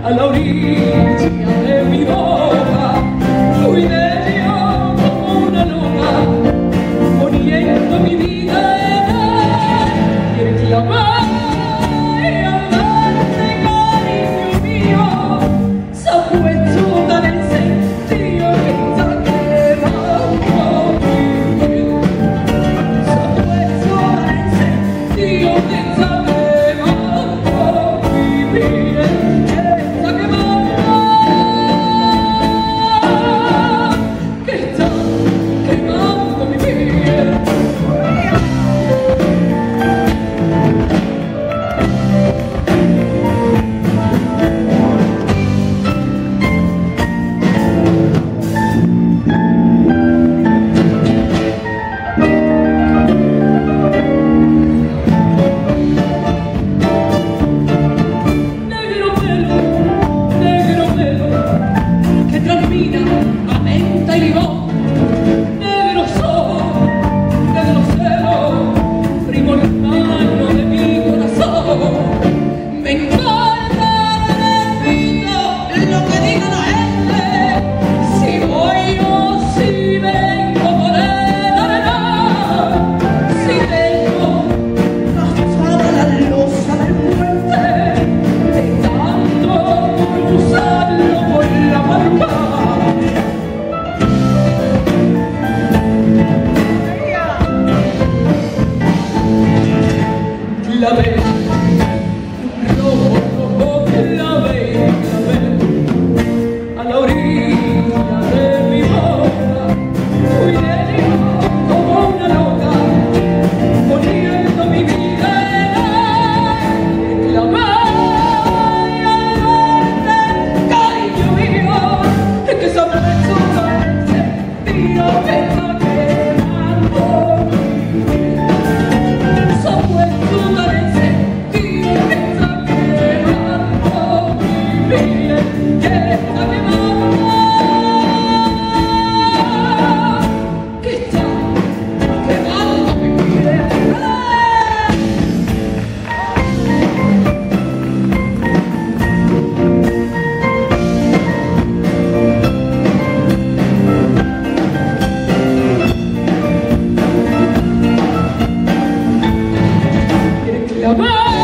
a la orilla de mi boca, fui de ella como una loca, poniendo mi vida en él, y el clamar y hablarte, cariño mío, se ha puesto tan encendido que está quemando mi piel, se ha puesto tan encendido que está quemando mi piel. A menta y limón, negros ojos, negros celos, primo hermano de mi corazón. Me importa, repito, lo que diga la gente, si voy o si vengo por el arenal, si tengo gastada la losa del puente, de tanto cruzarlo por la barca. La ve, rojo, la ve, a la orilla de mi boca, fui de ella como una loca, poniendo mi vida en él, la ve, y al verte, cariño mío, es que se ha puesto tan sentido que está quemando mi piel, se ha puesto tan Come on!